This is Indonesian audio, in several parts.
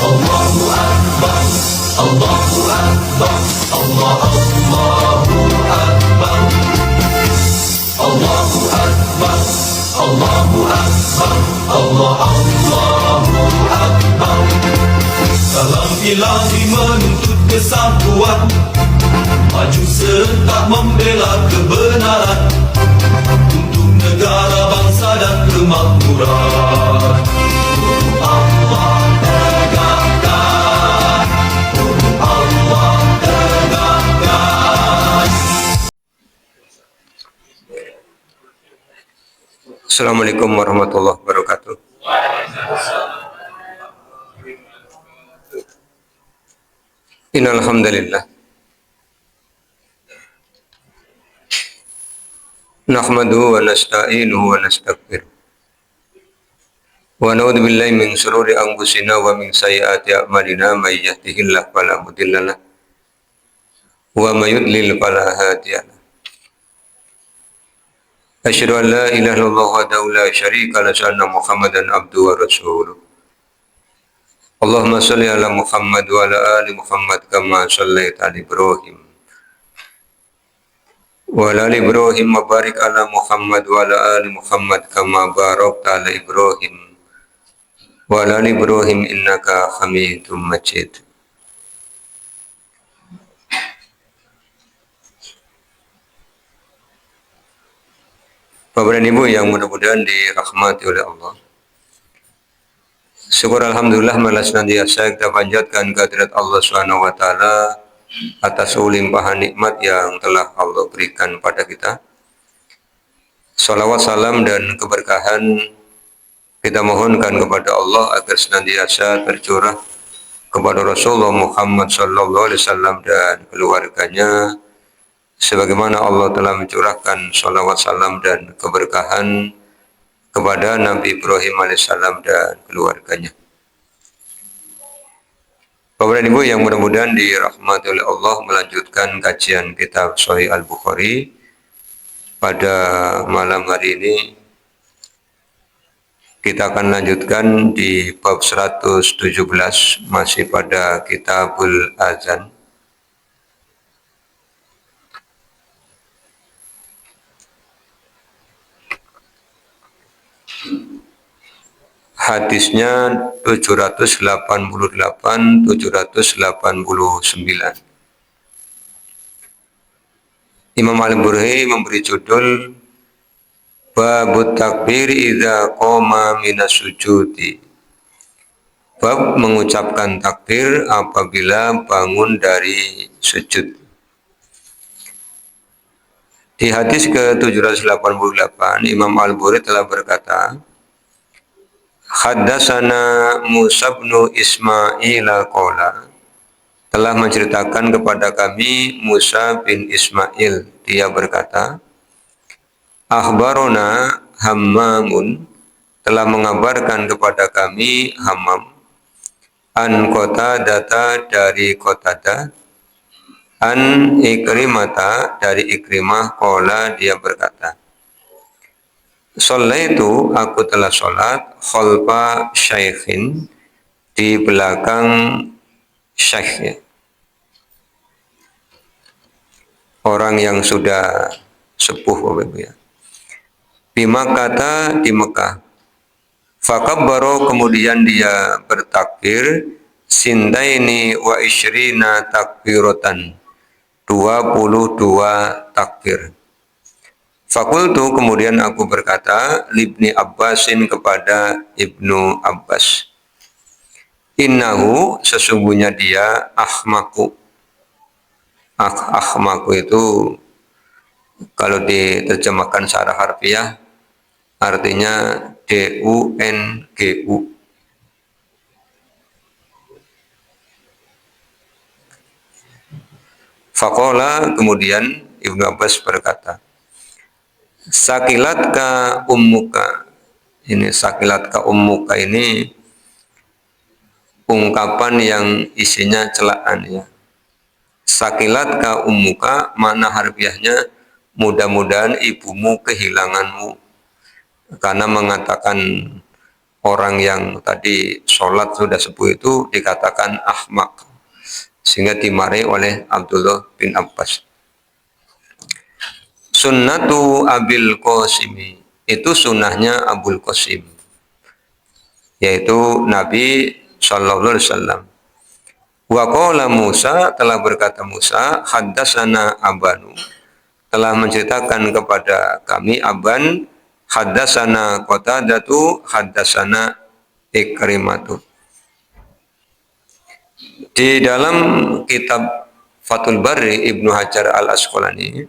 Allahu Akbar, Allahu Akbar, Allahu Akbar, Allahu Akbar, Allahu Akbar, Allahu Akbar. Salam ilahi menuntut kesatuan, maju serta membela kebenaran untuk negara, bangsa dan kemakmuran. Allah tegakkan, Allah tegakkan. Assalamualaikum warahmatullahi wabarakatuh. Innal hamdalillah nahmaduhu wa nasta'inuhu wa nastaghfiruh wa na'udzu billahi min shururi anfusina wa min sayyiati a'malina may yahdihillahu fala mudhillalah wa may yudlil fala hadiyalah. Asyhadu an la ilaha illallah wahdahu la syarika lahu wa anna Muhammadan abduhu wa rasuluh. Allahumma shalli ala Muhammad wa ala ali Muhammad kama shallaita ala Ibrahim wa ala ali Ibrahim wa barik ala Muhammad wa ala ali Muhammad kama barakta ala Ibrahim wa ala ali Ibrahim innaka Hamidum Majid. Bapak dan Ibu yang mudah-mudahan dirahmati oleh Allah, syukur alhamdulillah malah senantiasa kita panjatkan kehadirat Allah Subhanahu wa taala atas limpahan nikmat yang telah Allah berikan pada kita. Salawat, salam dan keberkahan kita mohonkan kepada Allah agar senantiasa tercurah kepada Rasulullah Muhammad sallallahu alaihi wasallam dan keluarganya, sebagaimana Allah telah mencurahkan salawat, salam dan keberkahan kepada Nabi Ibrahim alaihissalam dan keluarganya. Bapak dan Ibu yang mudah-mudahan dirahmati oleh Allah, melanjutkan kajian kitab Sahih Al-Bukhari pada malam hari ini. Kita akan lanjutkan di bab 117, masih pada Kitabul Azan. Hadisnya 788, 789. Imam Al-Bukhari memberi judul Babut takbir idza qoma minas sujudi. Bab mengucapkan takbir apabila bangun dari sujud. Di hadis ke-788, Imam Al-Bukhari telah berkata, Haddatsana Musa bin Ismail qala, telah menceritakan kepada kami Musa bin Ismail, dia berkata, akhbarona Hammamun, telah mengabarkan kepada kami Hammam, an Qatadah, dari Qatadah, an Ikrimata, dari Ikrimah, qala, dia berkata, Shallaitu, aku telah sholat, khalfa syaikhin, di belakang syaikh, orang yang sudah sepuh, ya. Di Makkah, di Mekah. Fakabbaro, kemudian dia bertakbir, sintaini wa isyrina takbiratan, 22 takbir. Fakultu, kemudian aku berkata, libni Abbasin, kepada Ibnu Abbas, innahu, sesungguhnya dia, ahmaku. Ahmaku itu kalau diterjemahkan secara harfiah artinya DUNGU. Faqala, kemudian Ibnu Abbas berkata, sakilatka ummuka. Ini sakilatka ummuka ini ungkapan yang isinya celaan, ya. Sakilatka ummuka, makna harfiahnya mudah-mudahan ibumu kehilanganmu. Karena mengatakan orang yang tadi sholat sudah sepuh itu dikatakan ahmak, sehingga dimarahi oleh Abdullah bin Abbas. Sunnatu Abil Qasimi, itu sunnahnya Abul Qasim, yaitu Nabi Sallallahu Alaihi Wasallam. Wa qala Musa, telah berkata Musa, haddatsana Abanu, telah menceritakan kepada kami Aban, haddatsana Qatadatu, haddatsana Ikrimatu. Di dalam kitab Fathul Bari Ibnu Hajar Al-Asqalani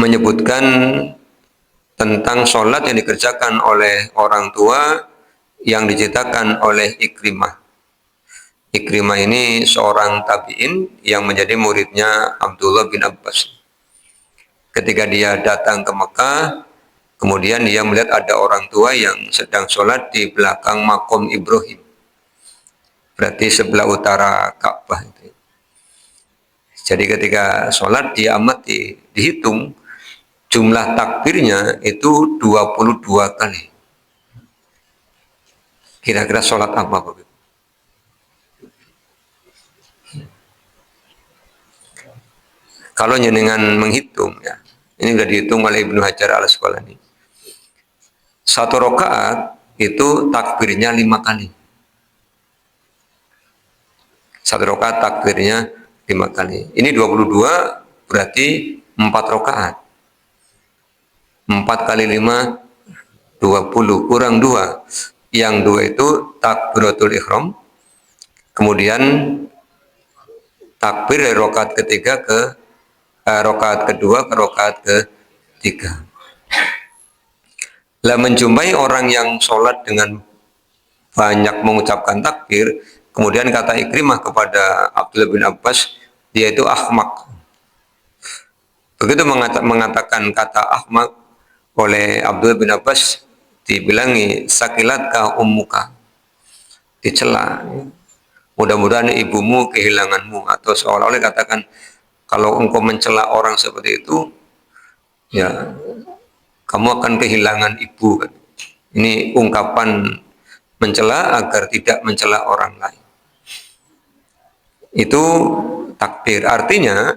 menyebutkan tentang sholat yang dikerjakan oleh orang tua yang diceritakan oleh Ikrimah. Ikrimah ini seorang tabi'in yang menjadi muridnya Abdullah bin Abbas. Ketika dia datang ke Mekah, kemudian dia melihat ada orang tua yang sedang sholat di belakang makom Ibrahim, berarti sebelah utara Ka'bah. Jadi ketika sholat dia amati, dihitung jumlah takbirnya itu 22 kali. Kira-kira sholat apa begitu? Kalau jenengan menghitung, ya, ini sudah dihitung oleh Ibnu Hajar Al-Asqalani. Satu rakaat itu takbirnya 5 kali. Satu rakaat takbirnya 5 kali. Ini 22 berarti 4 rakaat. 4 kali 5 20 kurang 2. Yang 2 itu takbiratul ihram. Kemudian takbir dari rakaat ketiga ke rakaat kedua ke rakaat ketiga. Lah menjumpai orang yang sholat dengan banyak mengucapkan takbir, kemudian kata Ikrimah kepada Abdullah bin Abbas, dia itu ahmak. Begitu mengatakan kata ahmak oleh Abdullah bin Abbas, dibilangi sakilatkah ummuka, dicela, mudah-mudahan ibumu kehilanganmu, atau seolah-olah katakan kalau engkau mencela orang seperti itu, ya kamu akan kehilangan ibu. Ini ungkapan mencela agar tidak mencela orang lain. Itu takbir. Artinya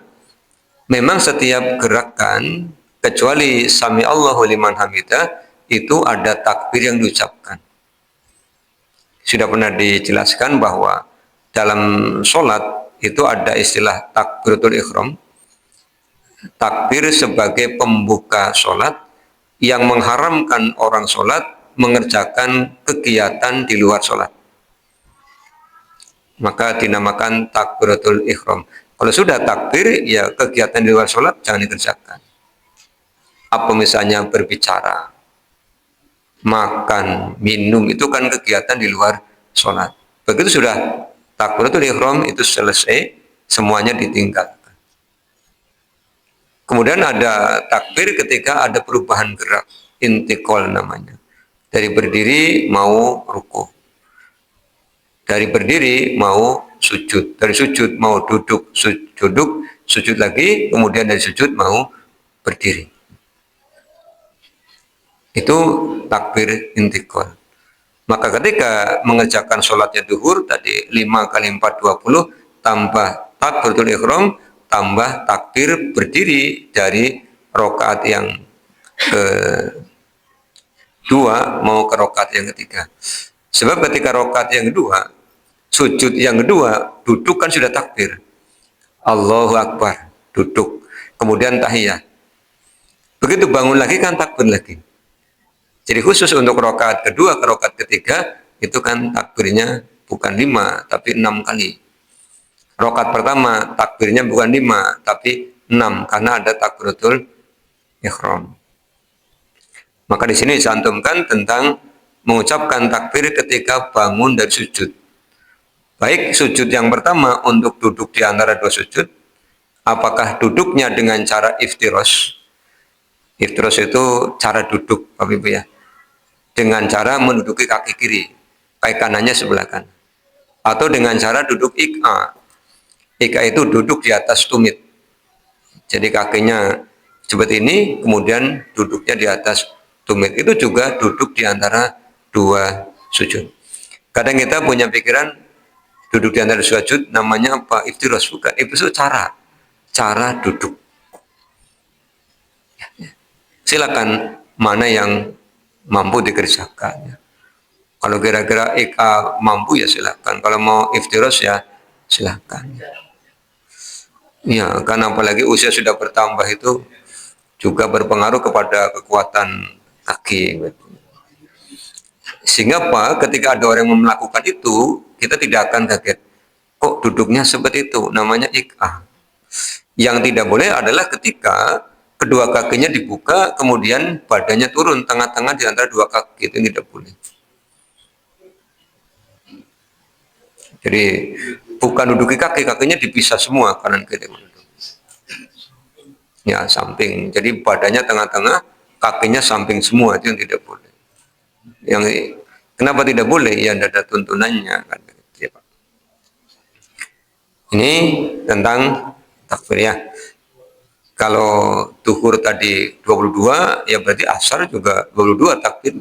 memang setiap gerakan kecuali sami Allahu liman hamidah itu ada takbir yang diucapkan. Sudah pernah dijelaskan bahwa dalam sholat itu ada istilah takbiratul ihram. Takbir sebagai pembuka sholat yang mengharamkan orang sholat mengerjakan kegiatan di luar sholat, maka dinamakan takbiratul ihram. Kalau sudah takbir, ya kegiatan di luar sholat jangan dikerjakan. Apa misalnya berbicara, makan, minum, itu kan kegiatan di luar sholat. Begitu sudah takbiratul ihram itu selesai, semuanya ditinggalkan. Kemudian ada takbir ketika ada perubahan gerak, intikal namanya. Dari berdiri mau ruku, dari berdiri mau sujud, dari sujud mau duduk, sujud lagi, kemudian dari sujud mau berdiri. Itu takbir intikal. Maka ketika mengerjakan sholatnya duhur tadi 5 kali 4 20 tambah takbiratul ihram tambah takbir berdiri dari rakaat yang kedua mau ke rakaat yang ketiga. Sebab ketika rakaat yang kedua, sujud yang kedua, duduk kan sudah takbir. Allahu Akbar, duduk. Kemudian tahiyat. Begitu bangun lagi kan takbir lagi. Jadi khusus untuk rakaat kedua ke rakaat ketiga itu kan takbirnya bukan 5 tapi 6 kali. Rakaat pertama takbirnya bukan 5 tapi 6 karena ada takbiratul ihram. Maka di sini dicantumkan tentang mengucapkan takbir ketika bangun dari sujud. Baik sujud yang pertama untuk duduk di antara dua sujud, apakah duduknya dengan cara iftiros? Iftiros itu cara duduk, Bapak Ibu ya. Dengan cara menduduki kaki kiri, kaki kanannya sebelah kanan. Atau dengan cara duduk ik'a. Ik'a itu duduk di atas tumit. Jadi kakinya seperti ini, kemudian duduknya di atas tumit. Itu juga duduk di antara 2 sujud. Kadang kita punya pikiran duduk di antara sujud namanya apa? Iftirash. Bukan. Itu cara duduk. Silakan mana yang mampu dikerjakan. Kalau kira-kira mampu ya silakan. Kalau mau iftirash ya silakan. Ya, karena apalagi usia sudah bertambah itu juga berpengaruh kepada kekuatan kaki. Sehingga apa? Ketika ada orang yang melakukan itu, kita tidak akan kaget. Kok duduknya seperti itu? Namanya ik'ah. Yang tidak boleh adalah ketika kedua kakinya dibuka, kemudian badannya turun tengah-tengah di antara dua kaki. Itu tidak boleh. Jadi bukan duduki kaki, kakinya dipisah semua kanan kiri. Ya, samping. Jadi badannya tengah-tengah, kakinya samping semua, itu yang tidak boleh. Yang kenapa tidak boleh? Ya tidak ada tuntunannya kan. Ya, Pak. Ini tentang takbir ya. Kalau duhur tadi 22, ya berarti asar juga 22 takbir.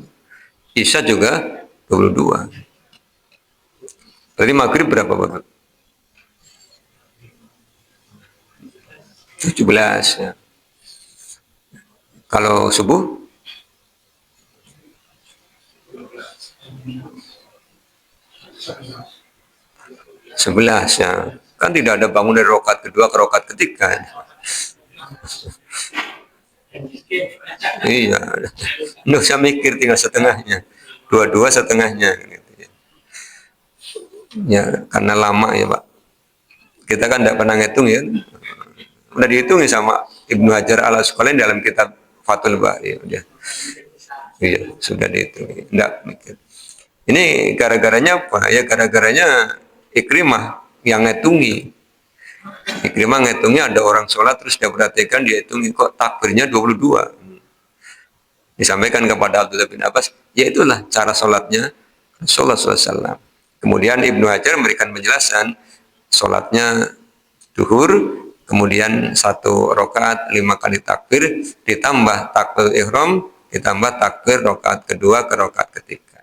Isya juga 22. Berarti maghrib berapa Bapak? 17 ya. Kalau subuh? 11 ya. Kan tidak ada bangun dari rakaat kedua ke rakaat ketiga. Iya. Nggak usah mikir, tinggal setengahnya. 22 setengahnya. Gitu ya. Ya, karena lama ya Pak. Kita kan tidak pernah ngitung ya. Udah dihitung sama Ibnu Hajar al-Asqalani dalam kitab Fathul Bari. Ya. Iya, sudah dihitung. Tidak mikir. Ini gara-garanya apa? Ya gara-garanya Ikrimah yang ngitungi. Ikrimah ngitungnya ada orang sholat terus dia perhatikan, dia hitungi kok takbirnya 22. Disampaikan kepada Abdullah bin Abbas, ya itulah cara sholatnya Rasulullah SAW. Kemudian Ibnu Hajar memberikan penjelasan, sholatnya duhur, kemudian 1 rakaat 5 kali takbir, ditambah takbir ihram, ditambah takbir rakaat kedua ke rakaat ketiga.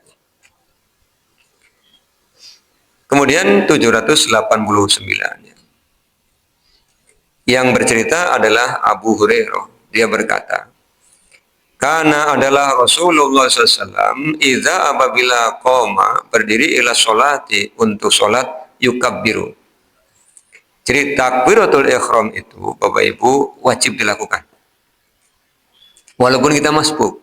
Kemudian 789 yang bercerita adalah Abu Hurairah. Dia berkata, karena adalah Rasulullah SAW idza apabila qoma berdiri ila sholati untuk sholat yukabbiru. Jadi takbiratul ihram itu Bapak Ibu wajib dilakukan. Walaupun kita masbuk.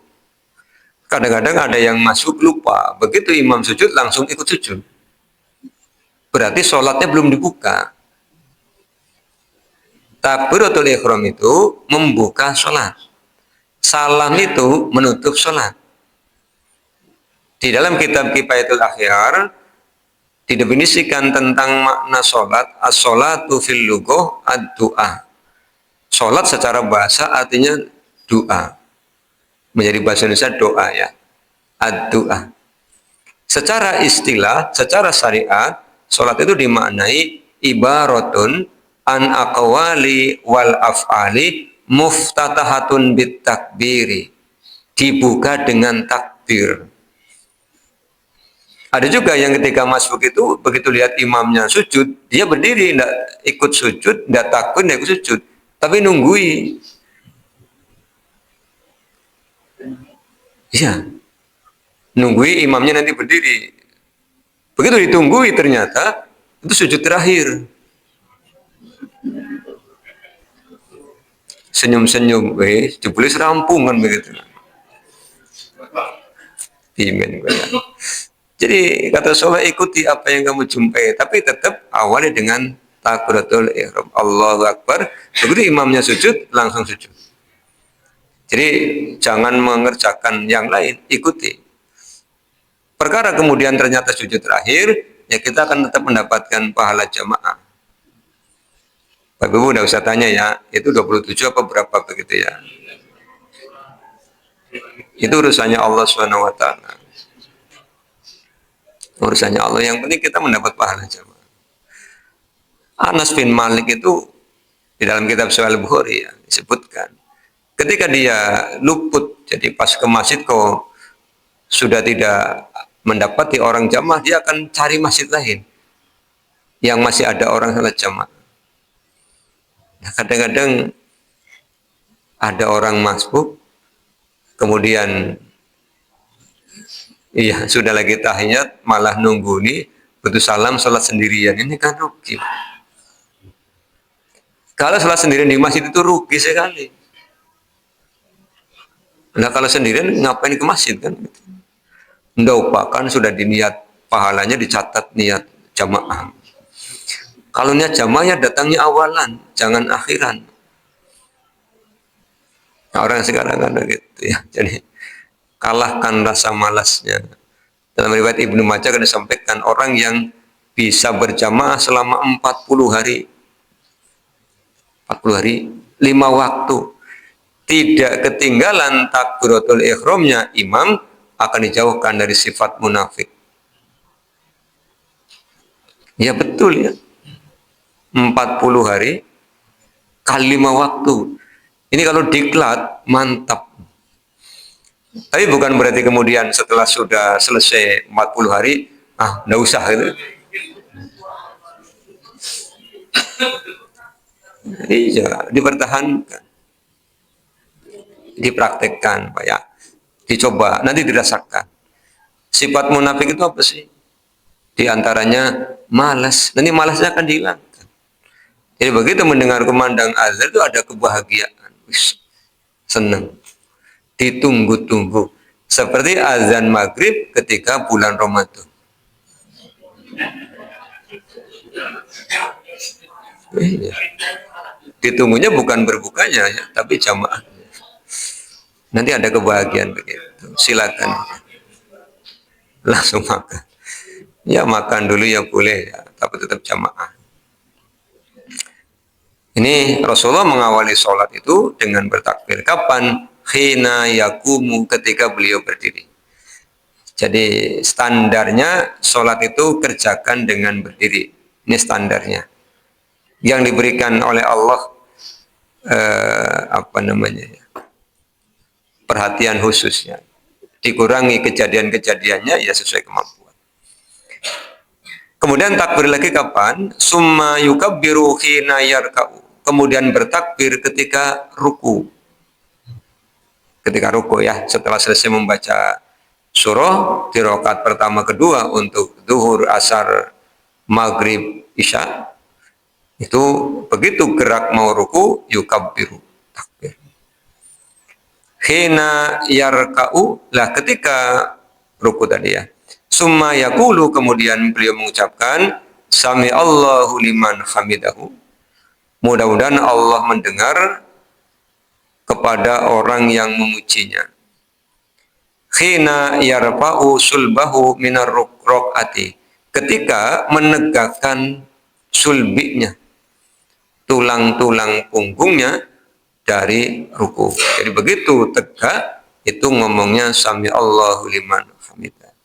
Kadang-kadang ada yang masuk lupa, begitu imam sujud langsung ikut sujud. Berarti sholatnya belum dibuka. Takbiratul ihram itu membuka sholat. Salam itu menutup sholat. Di dalam kitab Kifayatul Akhyar didefinisikan tentang makna sholat. As-sholatu fil lughah ad-du'a. Sholat secara bahasa artinya doa. Menjadi bahasa Indonesia doa ya. Ad-du'a. Secara istilah, secara syariat, sholat itu dimaknai ibaratun an aqwali wal af'ali muftatahatun bit takbiri. Dibuka dengan takbir. Ada juga yang ketika masuk itu, begitu lihat imamnya sujud, dia berdiri, tidak ikut sujud, tidak takbir, tidak ikut sujud. Tapi nunggui. Iya. Nunggui imamnya nanti berdiri. Begitu ditunggui ternyata itu sujud terakhir. Senyum-senyum, jebule serampungan begitu. Pimen gue. Jadi kata Rasulullah, ikuti apa yang kamu jumpai, tapi tetap awali dengan takbiratul ihram. Allahu Akbar. Begitu imamnya sujud, langsung sujud. Jadi jangan mengerjakan yang lain, ikuti. Perkara kemudian ternyata sujud terakhir, ya kita akan tetap mendapatkan pahala jamaah. Bapak Ibu udah usah tanya ya, itu 27 apa berapa begitu ya. Itu urusannya Allah SWT. Urusannya Allah, yang penting kita mendapat pahala jamaah. Anas bin Malik itu di dalam kitab Sahih Bukhari ya, disebutkan ketika dia luput, jadi pas ke masjid kok sudah tidak mendapati orang jamaah, dia akan cari masjid lain yang masih ada orang salat jamaah. Nah, kadang-kadang ada orang masbuk, kemudian iya sudah lagi tahiyat malah nunggu nih betul salam salat sendirian, ini kan rugi. Kalau salat sendirian di masjid itu rugi sekali. Nah kalau sendirian ngapain ke masjid kan? Nggak upakan sudah diniat, pahalanya dicatat niat jamaah. Kalau niat jamaah ya datangnya awalan, jangan akhiran. Nah, orang sekarang kan gitu ya. Jadi kalahkan rasa malasnya. Dalam riwayat Ibnu Majah kan disampaikan orang yang bisa berjamaah selama 40 hari. 40 hari, 5 waktu. Tidak ketinggalan takbiratul ihramnya imam, akan dijauhkan dari sifat munafik. Ya betul ya. 40 hari kali 5 waktu. Ini kalau diklat mantap. Tapi bukan berarti kemudian setelah sudah selesai 40 hari, enggak usah gitu. Iya, dipertahankan. Dipraktekkan, Pak ya. Dicoba, nanti dirasakan. Sifat munafik itu apa sih? Di antaranya malas. Nanti malasnya akan dihilangkan. Jadi begitu mendengar kumandang azan itu ada kebahagiaan. Senang. Ditunggu-tunggu. Seperti azan maghrib ketika bulan Ramadan. Iya. Ditunggunya bukan berbukanya ya, tapi jamaah. Nanti ada kebahagiaan begitu. Silakan. Langsung makan. Ya makan dulu ya boleh ya, tapi tetap jamaah. Ini Rasulullah mengawali sholat itu dengan bertakbir. Kapan? Khina yakumu, ketika beliau berdiri. Jadi standarnya sholat itu kerjakan dengan berdiri. Ini standarnya. Yang diberikan oleh Allah perhatian khususnya. Dikurangi kejadian-kejadiannya ya sesuai kemampuan. Kemudian takbir lagi kapan? Summa yukabbiru hina yarka'u. Kemudian bertakbir ketika ruku. Ketika ruku ya, setelah selesai membaca surah di rakaat pertama kedua untuk zuhur, asar, maghrib, isya. Itu begitu gerak mau ruku, yukabbiru, takbir. Hina yarka'u, lah ketika ruku tadi ya. Summa yaqulu, kemudian beliau mengucapkan sami Allahu liman hamidahu. Mudah-mudahan Allah mendengar kepada orang yang memujinya. Hina yarfa'u sulbahu minar ruk'ati, ketika menegakkan sulbinya, tulang-tulang punggungnya dari ruku. Jadi begitu tegak itu ngomongnya sami Allahu liman hamidah.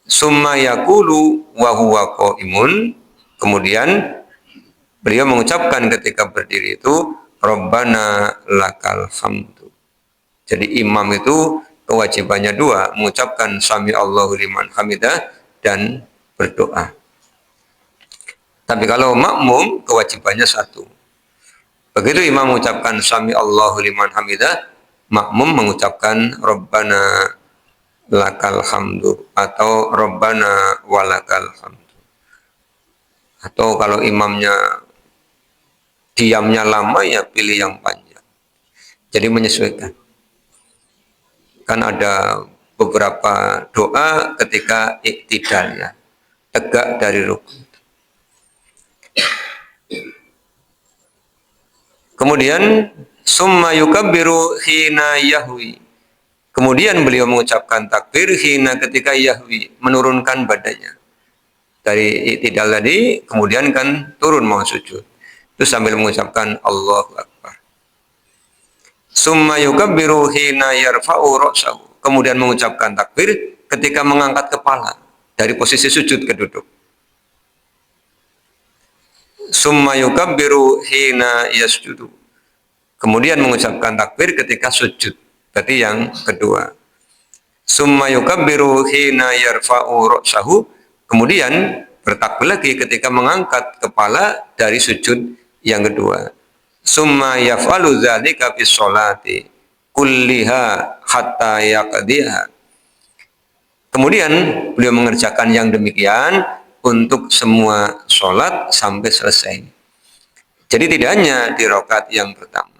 Summa yaqulu wa huwa qaimun, kemudian beliau mengucapkan ketika berdiri itu Rabbana lakal hamdu. Jadi imam itu kewajibannya dua, mengucapkan sami Allahu liman hamidah dan berdoa. Tapi kalau makmum kewajibannya satu. Begitu imam mengucapkan sami Allahu liman hamidah, makmum mengucapkan Rabbana lakal hamdu atau Rabbana walakal hamdu. Atau kalau imamnya diamnya lama ya pilih yang panjang. Jadi menyesuaikan. Kan ada beberapa doa ketika iktidal ya, tegak dari rukun. Kemudian summa yukabbiru hina yahwi. Kemudian beliau mengucapkan takbir hina ketika yahwi, menurunkan badannya. Dari iktidal tadi kemudian kan turun mau sujud. Itu sambil mengucapkan Allahu Akbar. Summa yukabbiru hina yarfa'u ra'sahu. Kemudian mengucapkan takbir ketika mengangkat kepala dari posisi sujud ke duduk. Summa yukabbiru hina yasjudu. Kemudian mengucapkan takbir ketika sujud. Berarti yang kedua. Summa yukabbiru hina yarfa'u ra'sahu. Kemudian bertakbir lagi ketika mengangkat kepala dari sujud yang kedua. Summa yaf'alu dzalika fi sholati kulliha hatta yaqdiha. Kemudian beliau mengerjakan yang demikian untuk semua sholat sampai selesai. Jadi tidak hanya di rakaat yang pertama.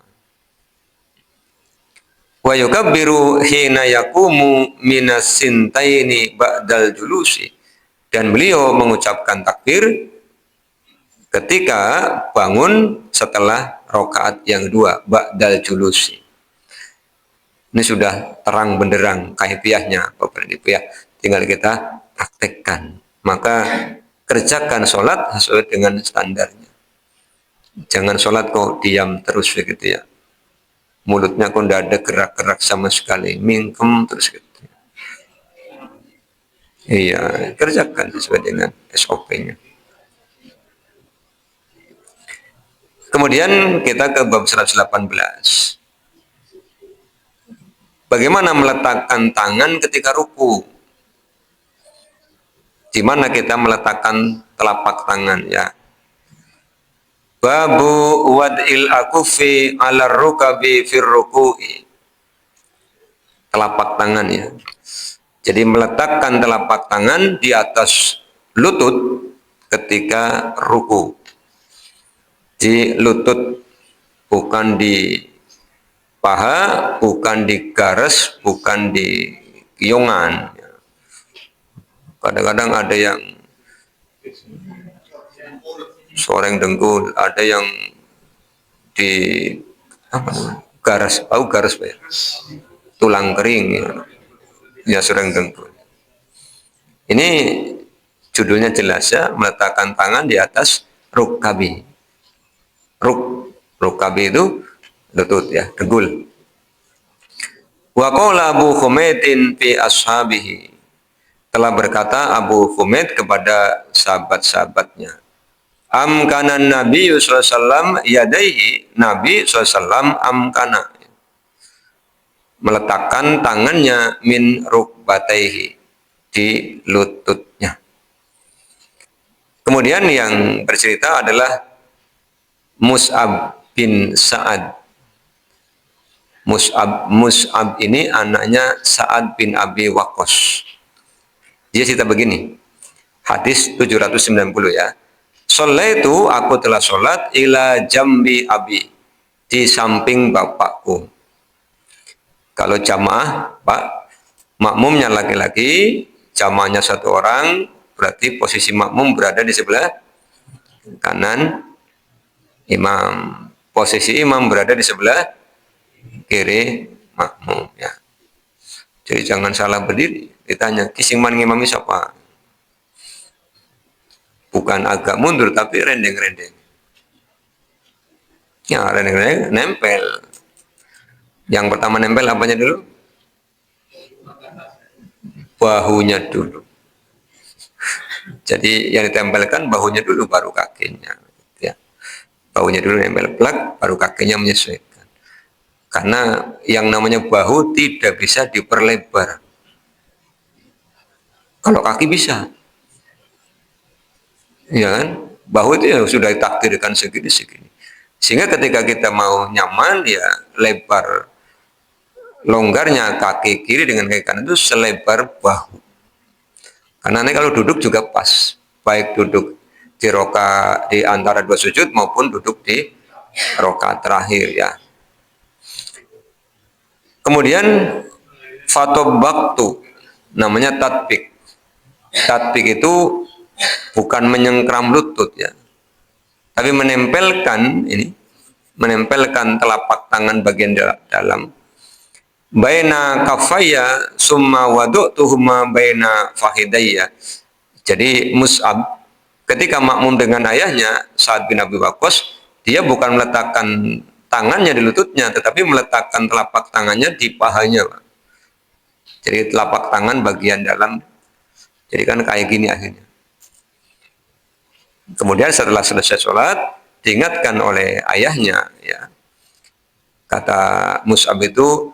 Wa yukabbiru hina yaqumu minas sintaini ba'dal julusi. Dan beliau mengucapkan takbir ketika bangun setelah rakaat yang kedua ba'dal julusi. Ini sudah terang benderang kaifiahnya Bapak Ibu ya. Tinggal kita praktekkan. Maka kerjakan sholat sesuai dengan standarnya. Jangan sholat kok diam terus begitu ya. Mulutnya kok tidak ada gerak-gerak sama sekali. Mingkem terus gitu. Iya, kerjakan sesuai dengan SOP-nya. Kemudian kita ke bab 118. Bagaimana meletakkan tangan ketika ruku? Di mana kita meletakkan telapak tangan ya? Babu wad'il akufi 'ala rukabi fir ruku'i. Telapak tangan ya. Jadi meletakkan telapak tangan di atas lutut ketika ruku. Di lutut, bukan di paha, bukan di garis, bukan di kiyongan. Kadang-kadang ada yang soreng dengkul, ada yang di garis, tahu garis ya? Tulang kering ya soreng dengkul. Ini judulnya jelas ya, meletakkan tangan di atas rukabi. Rukabi itu lutut ya, dengkul. Wa qala Abu Humaidin fi ashabihi. Telah berkata Abu Humaid kepada sahabat-sahabatnya. Amkanan Nabi SAW yadaihi. Nabi SAW amkana. Meletakkan tangannya min rukbataihi. Di lututnya. Kemudian yang bercerita adalah Mus'ab bin Sa'ad. Mus'ab ini anaknya Sa'ad bin Abi Waqqas. Dia cerita begini. Hadis 790 ya. Sholaitu, aku telah sholat ila jambi abi, di samping bapakku. Kalau jamaah, Pak, makmumnya laki-laki, jamaahnya satu orang, berarti posisi makmum berada di sebelah kanan imam. Posisi imam berada di sebelah kiri makmum ya. Jadi jangan salah berdiri. Ditanya, kising man ngimami siapa? Bukan agak mundur, tapi rendeng-rendeng. Ya, rendeng-rendeng, nempel. Yang pertama nempel apanya dulu? Bahunya dulu. Jadi yang ditempelkan bahunya dulu, baru kakinya. Ya. Bahunya dulu nempel plak, baru kakinya menyesuaikan. Karena yang namanya bahu tidak bisa diperlebar. Kalau kaki bisa. Ya kan? Bahu itu ya sudah ditakdirkan segini-segini. Sehingga ketika kita mau nyaman, ya lebar longgarnya kaki kiri dengan kaki kanan itu selebar bahu. Karena nanti kalau duduk juga pas. Baik duduk di rokaat di antara dua sujud maupun duduk di rokaat terakhir ya. Kemudian fatobaktu, namanya tatbik. Tatbik itu bukan menyengkram lutut ya, tapi menempelkan telapak tangan bagian dalam. Baina kafaya summa wadu'tuhuma baina fahidayya. Jadi Mus'ab ketika makmum dengan ayahnya Sa'ad bin Abi Waqqas, dia bukan meletakkan tangannya di lututnya, tetapi meletakkan telapak tangannya di pahanya, Pak. Jadi telapak tangan bagian dalam. Jadi kan kayak gini akhirnya. Kemudian setelah selesai sholat, diingatkan oleh ayahnya, ya. Kata Mus'ab itu,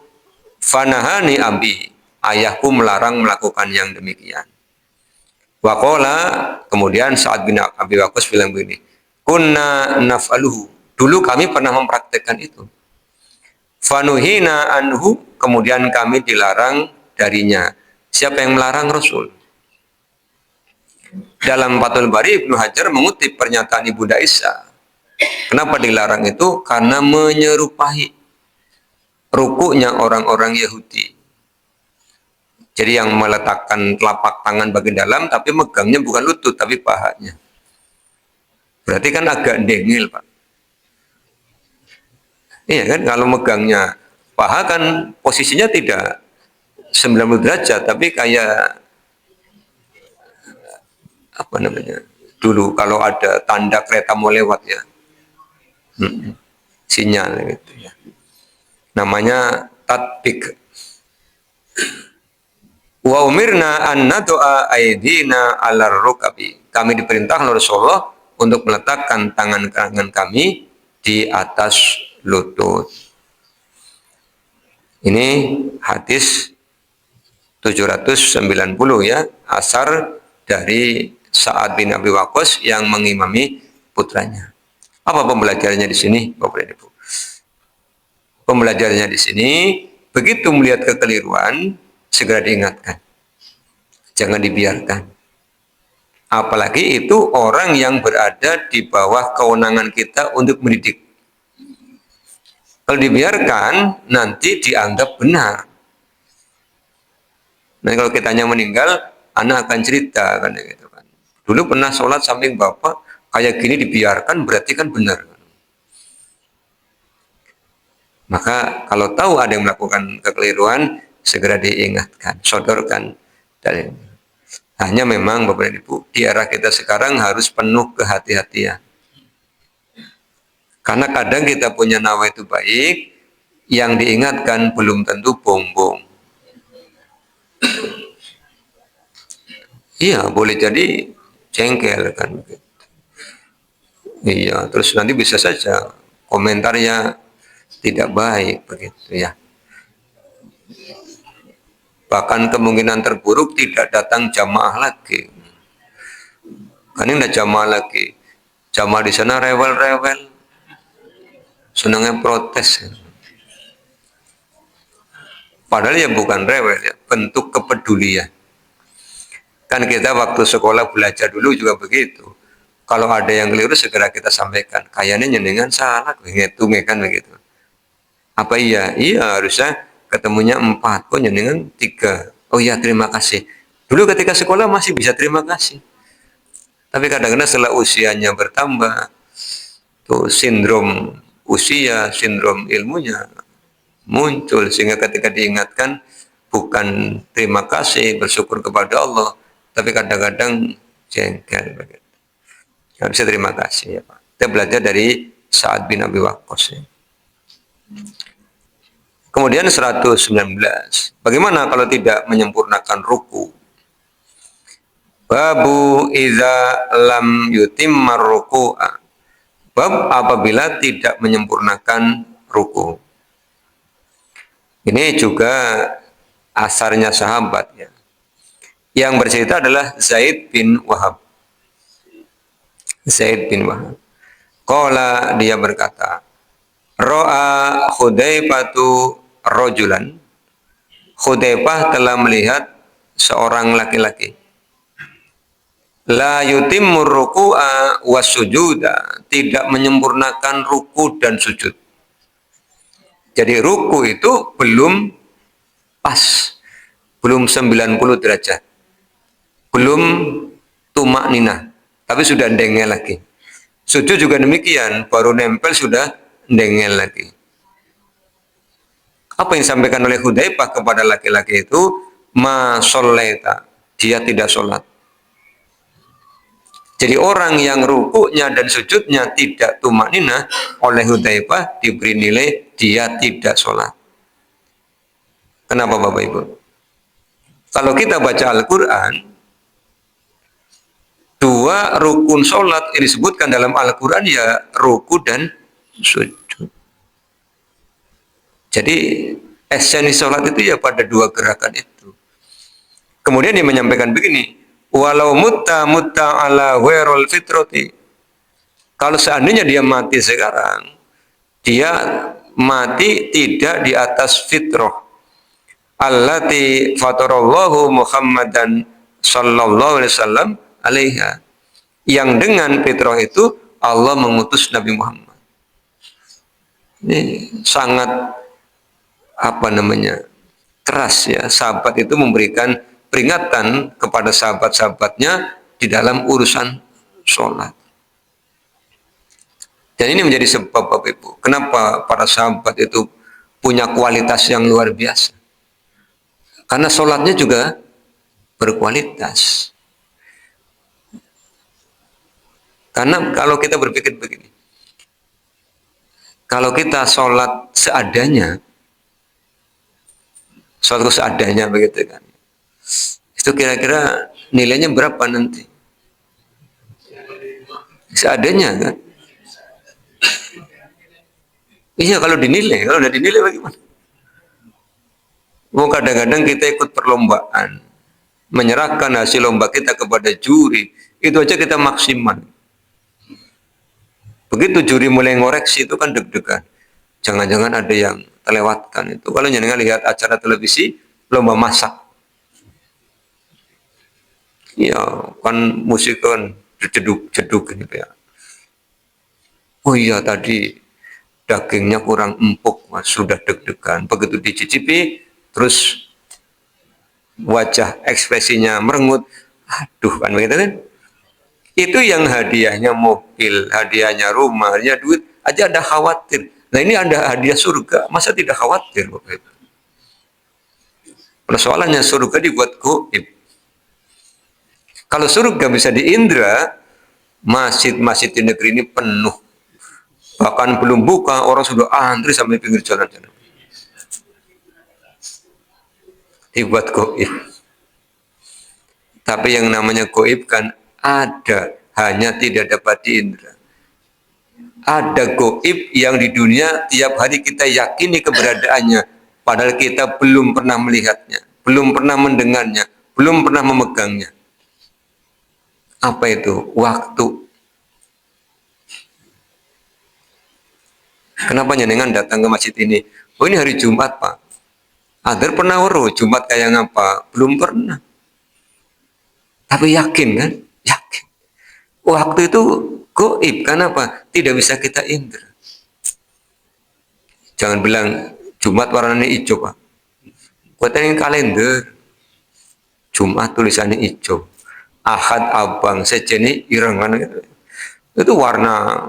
fanahani abi ayahku melarang melakukan yang demikian. Waqala, kemudian Sa'ad bin Abi Waqqas bilang begini, kunna naf'aluhu, dulu kami pernah mempraktekkan itu. Fanuhina anhu, kemudian kami dilarang darinya. Siapa yang melarang? Rasul. Dalam Fathul Bari, Ibnu Hajar mengutip pernyataan Ibunda Aisyah. Kenapa dilarang itu? Karena menyerupai rukuknya orang-orang Yahudi. Jadi yang meletakkan telapak tangan bagian dalam, tapi megangnya bukan lutut, tapi pahanya. Berarti kan agak dengil, Pak. Iya kan, kalau megangnya paha kan posisinya tidak 90 derajat, tapi kayak apa namanya? Dulu kalau ada tanda kereta mau lewat ya. Sinyal gitu ya. Namanya tatbik. Wa umirna an nad'a aydina 'alar rukabi. Kami diperintah oleh Rasulullah untuk meletakkan tangan kami di atas lutut. Ini hadis 790 ya, asar dari Sa'ad bin Abi Waqqas yang mengimami putranya. Apa pembelajarannya di sini, Bapak dan Ibu? Pembelajarannya di sini, begitu melihat kekeliruan, segera diingatkan. Jangan dibiarkan. Apalagi itu orang yang berada di bawah kewenangan kita untuk mendidik. Kalau dibiarkan, nanti dianggap benar. Nah, kalau kitanya meninggal, anak akan cerita kan gitu kan. Dulu pernah sholat samping bapak, kayak gini dibiarkan berarti kan benar. Maka kalau tahu ada yang melakukan kekeliruan, segera diingatkan, sodorkan. Dan hanya memang Bapak dan Ibu, di era kita sekarang harus penuh kehati-hatian. Karena kadang kita punya nawa itu baik, yang diingatkan belum tentu bongbong. Iya, boleh jadi jengkel kan. Iya, terus nanti bisa saja komentarnya tidak baik begitu ya. Bahkan kemungkinan terburuk tidak datang jamaah lagi. Kan ini udah jamaah lagi. Jamaah di sana rewel-rewel. Senangnya protes. Padahal ya bukan rewel ya, bentuk kepedulian. Kan kita waktu sekolah belajar dulu juga begitu. Kalau ada yang keliru segera kita sampaikan. Kayaknya nyenengan salah, ngitung kan begitu. Apa iya? Iya, harusnya ketemunya 4, kok nyenengan 3. Oh iya, terima kasih. Dulu ketika sekolah masih bisa terima kasih. Tapi kadang-kadang setelah usianya bertambah, tuh sindrom usia, sindrom ilmunya muncul, sehingga ketika diingatkan bukan terima kasih, bersyukur kepada Allah, tapi kadang-kadang jengkel begitu. Harusnya terima kasih ya Pak. Kita belajar dari Sa'ad bin Abi Waqqas ya. Kemudian 119. Bagaimana kalau tidak menyempurnakan ruku? Babu iza lam yutimmar ruku'a. Bab apabila tidak menyempurnakan ruku. Ini juga asarnya sahabat ya. Yang bercerita adalah Zaid bin Wahab. Zaid bin Wahab. Qala, dia berkata, Ro'a Hudzaifatu rojulan. Hudzaifah telah melihat seorang laki-laki. La yutimmur ruku'a wasujuda, tidak menyempurnakan ruku dan sujud. Jadi ruku itu belum pas, belum 90 derajat, belum tumak ninah, tapi sudah dengel lagi. Sujud juga demikian, baru nempel sudah dengel lagi. Apa yang disampaikan oleh Hudzaifah kepada laki-laki itu? Ma sholaita, dia tidak sholat. Jadi orang yang rukuknya dan sujudnya tidak tumakninah oleh Hudzaifah diberi nilai dia tidak sholat. Kenapa Bapak Ibu? Kalau kita baca Al-Quran, 2 rukun sholat yang disebutkan dalam Al-Quran ya ruku dan sujud. Jadi esensi sholat itu ya pada dua gerakan itu. Kemudian dia menyampaikan begini, walau mutta ala ghairil fitrati. Kalau seandainya dia mati sekarang, dia mati tidak di atas fitrah. Allati fatarallahu Muhammadan sallallahu alaihi wasallam alaiha. Yang dengan fitrah itu Allah mengutus Nabi Muhammad. Ini sangat keras ya. Sahabat itu memberikan peringatan kepada sahabat-sahabatnya di dalam urusan sholat. Dan ini menjadi sebab Bapak Ibu, kenapa para sahabat itu punya kualitas yang luar biasa. Karena sholatnya juga berkualitas. Karena kalau kita berpikir begini, kalau kita sholat seadanya, sholat seadanya begitu kan, itu kira-kira nilainya berapa nanti? Seadanya kan? Iya, kalau dinilai, kalau udah dinilai bagaimana? Oh, kadang-kadang kita ikut perlombaan, menyerahkan hasil lomba kita kepada juri, itu aja kita maksimal. Begitu juri mulai ngoreksi itu kan deg-degan. Jangan-jangan ada yang terlewatkan itu. Kalau jangan lihat acara televisi, lomba masak. Ya, kan musik kan jeduk-jeduk gitu ya. Oh iya, tadi dagingnya kurang empuk, mas, sudah deg-degan. Begitu dicicipi, terus wajah ekspresinya merengut, aduh kan begitu kan? Itu yang hadiahnya mobil, hadiahnya rumah, hadiah duit, aja ada khawatir. Nah ini ada hadiah surga, masa tidak khawatir Bapak Ibu? Persoalannya surga dibuat goib. Kalau surga bisa diindra, masjid-masjid di negeri ini penuh. Bahkan belum buka, orang sudah antri sampai pinggir jalan. Dibuat goib. Tapi yang namanya goib kan ada, hanya tidak dapat diindra. Ada goib yang di dunia tiap hari kita yakini keberadaannya, padahal kita belum pernah melihatnya, belum pernah mendengarnya, belum pernah memegangnya. Apa itu? Waktu. Kenapa jenengan datang ke masjid ini? Oh ini hari Jumat Pak. Adar pernah weruh Jumat kayak ngapa? Belum pernah. Tapi yakin kan? Yakin. Waktu itu goib. Kenapa? Tidak bisa kita indra. Jangan bilang Jumat warnanya hijau Pak. Buatan kalender. Jumat tulisannya hijau. Ahad abang sejenis irangan gitu. Itu warna.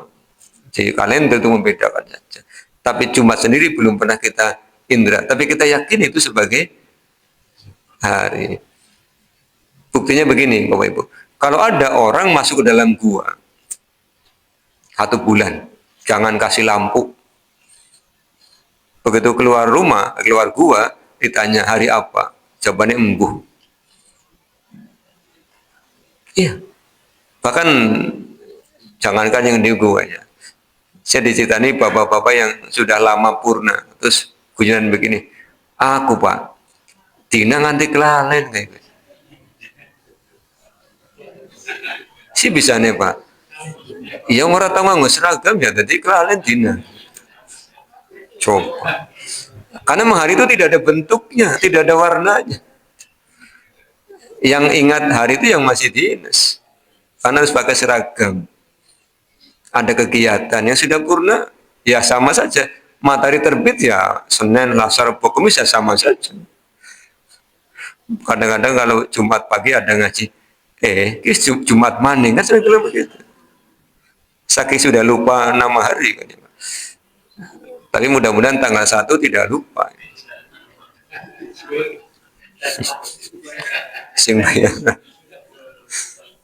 Jadi kalender itu membedakan saja. Tapi Jumat sendiri belum pernah kita indra. Tapi kita yakin itu sebagai hari. Buktinya begini Bapak Ibu. Kalau ada orang masuk ke dalam gua 1 bulan, jangan kasih lampu. Begitu keluar rumah, keluar gua, ditanya hari apa? Jawabannya embuh. Iya. Bahkan jangankan yang di gua ya. Saya diceritani bapak-bapak yang sudah lama purna, terus guyonan begini, aku Pak, Tina nganti kelalen kayak gitu. Si bisa nih Pak, yang orang tahu nggak seragam ya, tadi kelalen Tina. Coba, karena hari itu tidak ada bentuknya, tidak ada warnanya. Yang ingat hari itu yang masih dinas, karena harus pakai seragam. Ada kegiatan yang sudah purna, ya sama saja. Matahari terbit ya Senin, Selasa, Rabu, Kamis ya sama saja. Kadang-kadang kalau Jumat pagi ada ngaji, Jumat maning kan sering begitu. Saking sudah lupa nama hari kan. Tapi mudah-mudahan tanggal 1 tidak lupa. Sing bayar.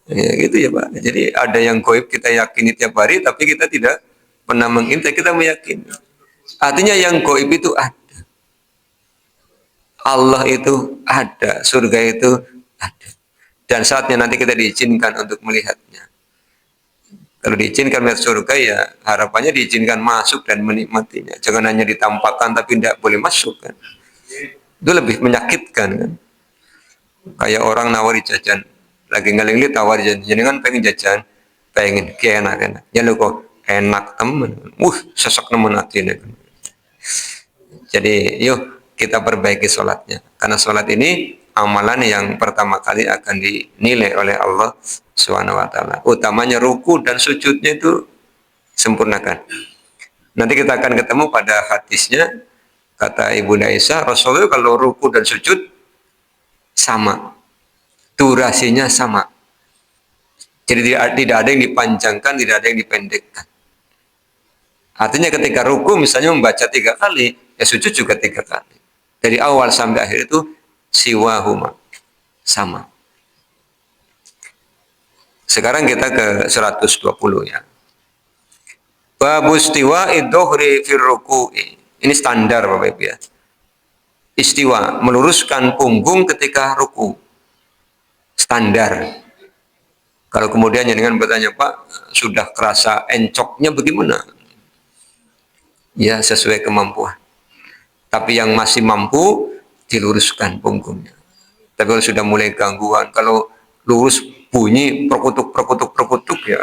Ya gitu ya Pak. Jadi ada yang goib kita yakini tiap hari, tapi kita tidak pernah mengintai, kita meyakini. Artinya yang goib itu ada. Allah itu ada, surga itu ada. Dan saatnya nanti kita diizinkan untuk melihatnya. Kalau diizinkan melihat surga ya harapannya diizinkan masuk dan menikmatinya. Jangan hanya ditampakkan tapi tidak boleh masuk kan. Itu lebih menyakitkan kan. Kayak orang nawari jajan, lagi ngeling tawari jajan, jenengan pengen jajan, pengen enak-enak. Ya lu kok enak temen, sesek nemen hati. Jadi yuk kita perbaiki sholatnya. Karena sholat ini amalan yang pertama kali akan dinilai oleh Allah Subhanahu wa taala. Utamanya ruku dan sujudnya itu sempurnakan. Nanti kita akan ketemu pada hadisnya, kata Ibunda Aisyah, Rasulullah kalau ruku dan sujud sama. Durasinya sama. Jadi tidak ada yang dipanjangkan, tidak ada yang dipendekkan. Artinya ketika ruku misalnya membaca 3 kali, ya sujud juga 3 kali. Dari awal sampai akhir itu siwahuma, sama. Sekarang kita ke 120 ya. Babu istiwa idhohri fir ruku'i. Ini standar Bapak Ibu ya. Istiwa, meluruskan punggung ketika ruku. Standar. Kalau kemudian dengan bertanya, Pak, sudah kerasa encoknya bagaimana? Ya, sesuai kemampuan. Tapi yang masih mampu, diluruskan punggungnya. Tapi kalau sudah mulai gangguan, kalau lurus bunyi, perkutuk ya.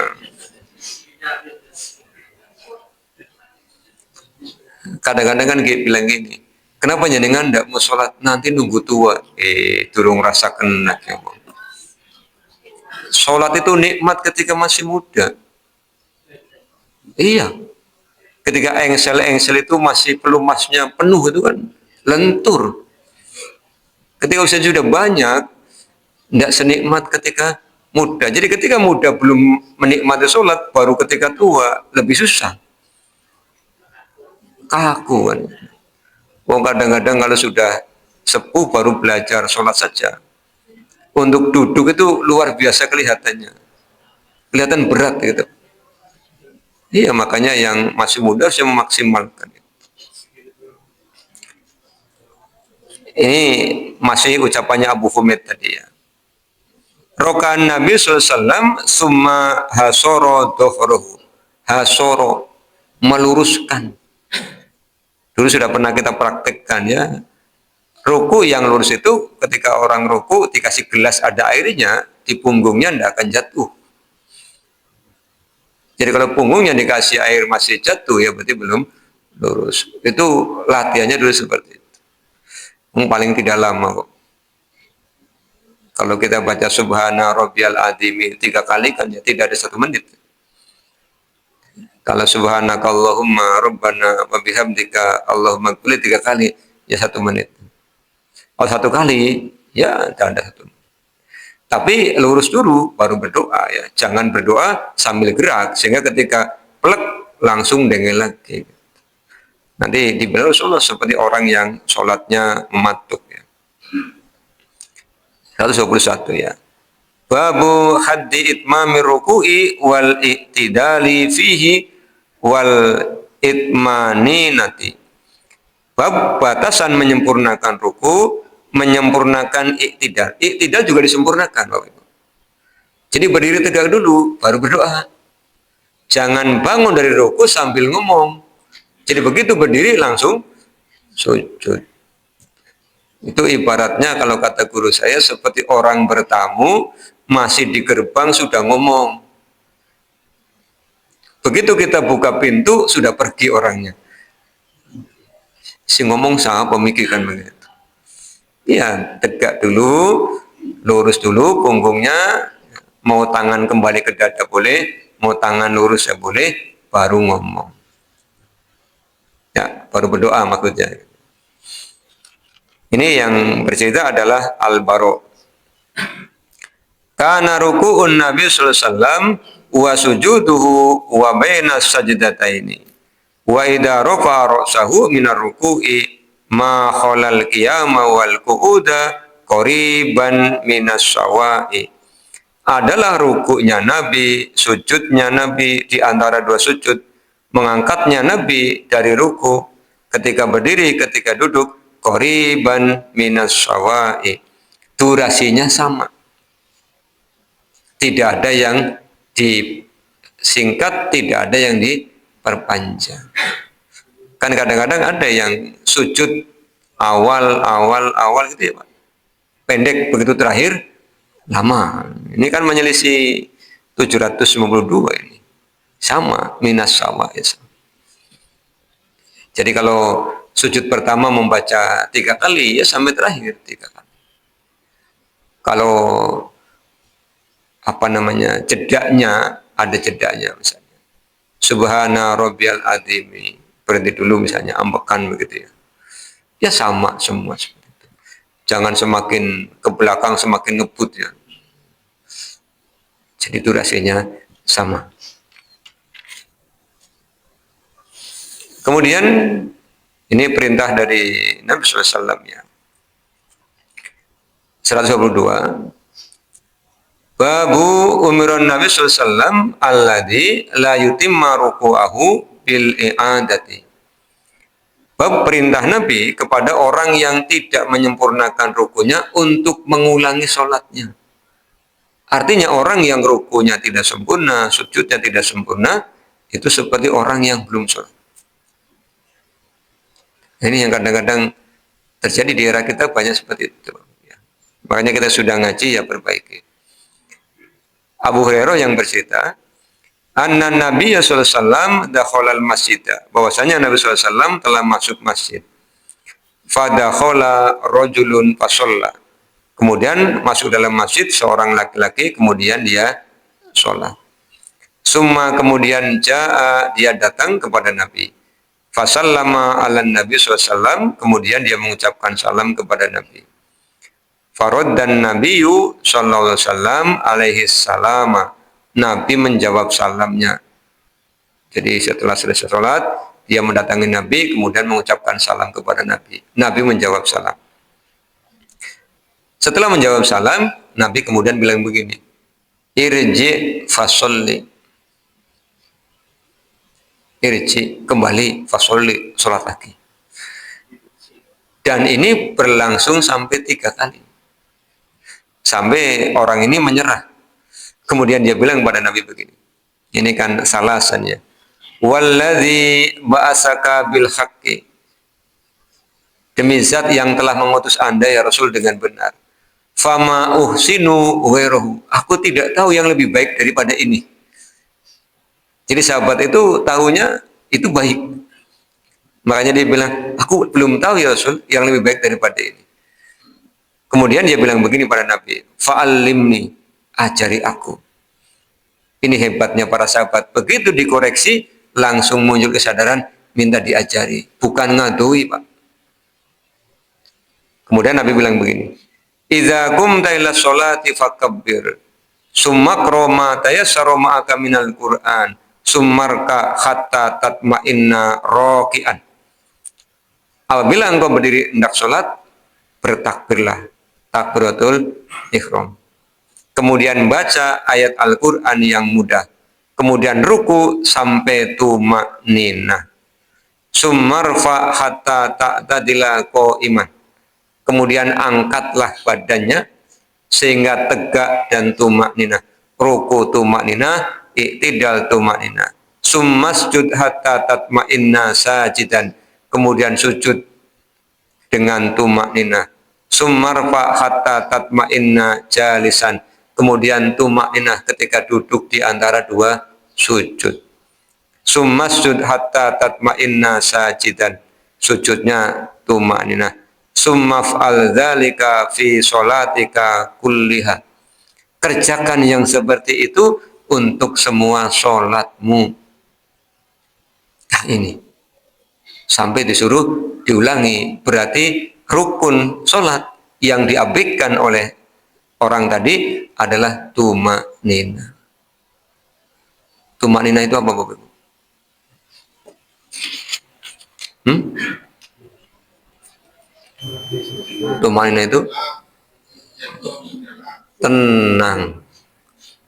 Kadang-kadang kan bilang gini, kenapa jenengan tidak mau sholat nanti nunggu tua? Durung rasakan ya. Sholat itu nikmat ketika masih muda. Iya. Ketika engsel itu masih pelumasnya penuh itu kan lentur. Ketika usia sudah banyak, tidak senikmat ketika muda. Jadi ketika muda belum menikmati sholat, baru ketika tua lebih susah. Kaku kan. Kadang-kadang kalau sudah sepuh baru belajar sholat saja. Untuk duduk itu luar biasa kelihatannya. Kelihatan berat gitu. Iya, makanya yang masih muda harus memaksimalkan. Ini masih ucapannya Abu Humaid tadi ya. Rokan Nabi SAW summa hasoro dohrohu. Hasoro, meluruskan. Dulu sudah pernah kita praktekkan ya. Ruku yang lurus itu ketika orang ruku dikasih gelas ada airnya, di punggungnya tidak akan jatuh. Jadi kalau punggungnya dikasih air masih jatuh ya berarti belum lurus. Itu latihannya dulu seperti itu. Paling tidak lama kok. Kalau kita baca Subhana Rabbiyal Azim 3 kali kan ya tidak ada 1 menit. Kalau Subhanakallahumma Rabbana wa bihamdika Allahumma qul 3 kali ya 1 menit. Kalau 1 kali ya tidak ada 1 menit. Tapi lurus dulu baru berdoa ya. Jangan berdoa sambil gerak sehingga ketika plek langsung dengel lagi. Nanti dibilang Rasulullah seperti orang yang sholatnya mematuk ya. 121 ya. Babu haddi itmamir ruku'i wal i'tidali fihi wal itmaninati. Bab batasan menyempurnakan ruku, menyempurnakan iktidal. Iktidal juga disempurnakan Bapak Ibu. Jadi berdiri tegak dulu baru berdoa. Jangan bangun dari ruku sambil ngomong. Jadi begitu berdiri langsung sujud. Itu ibaratnya kalau kata guru saya seperti orang bertamu masih di gerbang sudah ngomong. Begitu kita buka pintu sudah pergi orangnya. Si ngomong sama pemikiran begitu. Ya, tegak dulu, lurus dulu punggungnya, mau tangan kembali ke dada boleh, mau tangan lurus ya boleh, baru ngomong. Ya, baru berdoa maksudnya. Ini yang bercerita adalah Al-Bara. Kana ruku'un Nabi sallallahu alaihi wasallam wa sujuduhu wa baina sajdataini. Wa idza rafa'a ra'sahu minar ruku'i ma khalal qiyama wal qu'uda qariban minas sawa'i. Adalah rukuknya Nabi, sujudnya Nabi di antara 2 sujud, mengangkatnya Nabi dari ruku, ketika berdiri, ketika duduk, qariban minas sawa'i. Durasinya sama. Tidak ada yang disingkat, tidak ada yang diperpanjang. Kan kadang-kadang ada yang sujud awal gitu ya Pak. Pendek, begitu terakhir lama. Ini kan menyelisih 752 ini. Sama, minas sama ya. Jadi kalau sujud pertama membaca 3 kali, ya sampai terakhir 3 kali. Kalau jedanya, ada jedanya misalnya. Subhana rabbiyal azimi, berhenti dulu misalnya, ambekan begitu ya. Ya sama semua seperti itu. Jangan semakin ke belakang semakin ngebut ya. Jadi durasinya sama. Kemudian ini perintah dari Nabi SAW ya. 122. Babu umiran Nabi SAW alladhi la yutimma ruku'ahu bil i'adati. Bab perintah Nabi kepada orang yang tidak menyempurnakan rukunya untuk mengulangi sholatnya. Artinya orang yang rukunya tidak sempurna, sujudnya tidak sempurna, itu seperti orang yang belum sholat. Ini yang kadang-kadang terjadi di era kita banyak seperti itu. Ya. Makanya kita sudah ngaji ya perbaiki. Abu Hurairah yang bercerita, anna Nabi sallallahu alaihi wasallam dakhalal masjid, bahwasanya Nabi sallallahu alaihi wasallam telah masuk masjid. Fadakhala rajulun fasalla. Kemudian masuk dalam masjid seorang laki-laki, kemudian dia sholat. Summa kemudian dia datang kepada Nabi. Fasallama ala Nabi SAW, kemudian dia mengucapkan salam kepada Nabi. Farad dan Nabiyu sallallahu alaihi wasallam alaihi salama. Nabi menjawab salamnya. Jadi setelah selesai sholat, dia mendatangi Nabi, kemudian mengucapkan salam kepada Nabi. Nabi menjawab salam. Setelah menjawab salam, Nabi kemudian bilang begini, irji fasolli. Irji, kembali, fasolli, sholat lagi. Dan ini berlangsung sampai 3 kali. Sampai orang ini menyerah. Kemudian dia bilang kepada Nabi begini. Ini kan salasannya. Walladzi ba'asaka bil haqqi. Demi zat yang telah mengutus Anda ya Rasul dengan benar. Fama uhsinu ghairuhu. Aku tidak tahu yang lebih baik daripada ini. Jadi sahabat itu tahunya itu baik. Makanya dia bilang, aku belum tahu ya Rasul yang lebih baik daripada ini. Kemudian dia bilang begini pada Nabi, fa'allimni, ajari aku. Ini hebatnya para sahabat. Begitu dikoreksi, langsung muncul kesadaran, minta diajari. Bukan ngadui, Pak. Kemudian Nabi bilang begini, idza qumta ila sholati fakabbir, summa qroma tayassara ma'aka minal Qur'an, summarka hatta tatma'inna raki'an. Apabila engkau berdiri hendak sholat, bertakbirlah, takbiratul ihram. Kemudian baca ayat Al-Quran yang mudah. Kemudian ruku sampai tuma'ninah. Summarfa hatta ta'tadila qa'iman. Kemudian angkatlah badannya sehingga tegak dan tuma'ninah. Ruku tuma'ninah, i'tidal tuma'ninah. Summasjud hatta tatma'inna sajidan. Kemudian sujud dengan tuma'ninah. Summarfa hatta tatma'inna jalisan. Kemudian tuma'ninah ketika duduk di antara 2 sujud. Summasjud hatta tatma'inna sajidan. Sujudnya tuma'ninah. Summaf'al dzalika fi sholatika kulliha. Kerjakan yang seperti itu untuk semua sholatmu. Nah ini. Sampai disuruh diulangi. Berarti rukun sholat yang diabaikan oleh orang tadi adalah tuma'ninah. Tuma'ninah itu apa Bapak Ibu? Tuma'ninah itu tenang.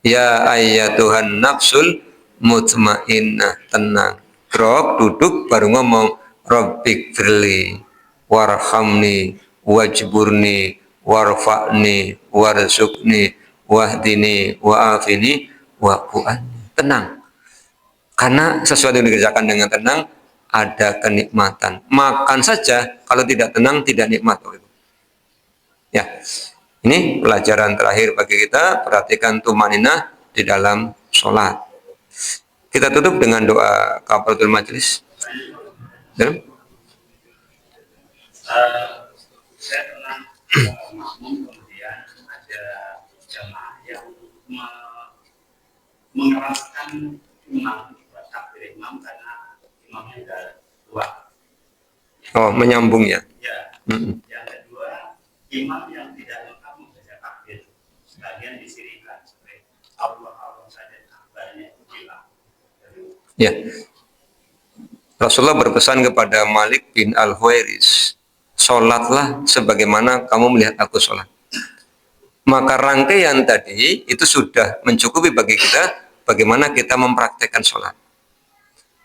Ya ayyatuhan nafsul mutmainnah, tenang. Drop, duduk, baru ngomong Rabbik firli warhamni wajburni warfa'ni warzukni wahdini wa'afini wa'fu'an. Tenang. Karena sesuatu yang dikerjakan dengan tenang ada kenikmatan. Makan saja kalau tidak tenang tidak nikmat. Ya, ini pelajaran terakhir bagi kita. Perhatikan tumaninah di dalam sholat. Kita tutup dengan doa kafaratul majelis. Saya pernah makmum, kemudian ada jamaah yang mengeraskan imam buat takbir imam karena imamnya sudah tua. Oh, menyambung ya. Ya. Yang kedua, imam yang tidak lengkap membaca takbir, sebagian disirikan seperti Allah saja takbirnya itu hilang. Ya. Rasulullah berpesan kepada Malik bin Al-Huwairis, sholatlah sebagaimana kamu melihat aku sholat. Maka rangkaian tadi itu sudah mencukupi bagi kita bagaimana kita mempraktekkan sholat.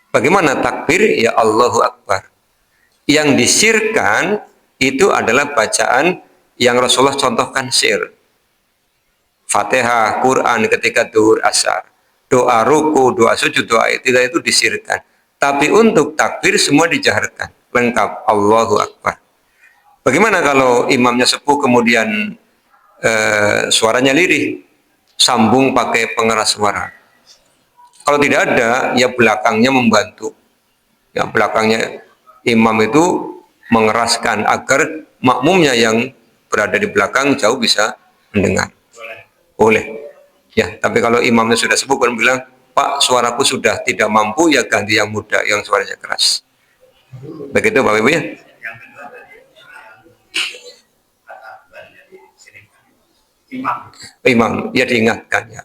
Bagaimana takbir? Ya Allahu Akbar. Yang disirkan itu adalah bacaan yang Rasulullah contohkan sir. Fatihah, Quran ketika duhur asar. Doa ruku, doa sujud, doa i'tidal itu disirkan. Tapi untuk takbir semua dijaharkan. Lengkap. Allahu Akbar. Bagaimana kalau imamnya sepuh kemudian suaranya lirih, sambung pakai pengeras suara? Kalau tidak ada, ya belakangnya membantu. Ya belakangnya imam itu mengeraskan agar makmumnya yang berada di belakang jauh bisa mendengar. Boleh. Ya, tapi kalau imamnya sudah sepuh kan bilang, Pak, suaraku sudah tidak mampu, ya ganti yang muda, yang suaranya keras. Begitu Bapak Ibu ya. Yang kedua tadi kata banyak disirikan Imam, ya diingatkan ya.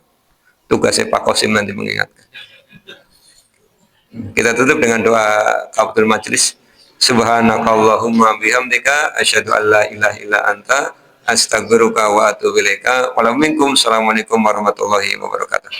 Tugasnya Pak Qasim nanti mengingatkan. Kita tutup dengan doa kafaratul majelis. Subhanakallahumma bihamdika asyhadu an la ilaha illa anta astaghfiruka wa atubu ilaika. Assalamualaikum warahmatullahi wabarakatuh.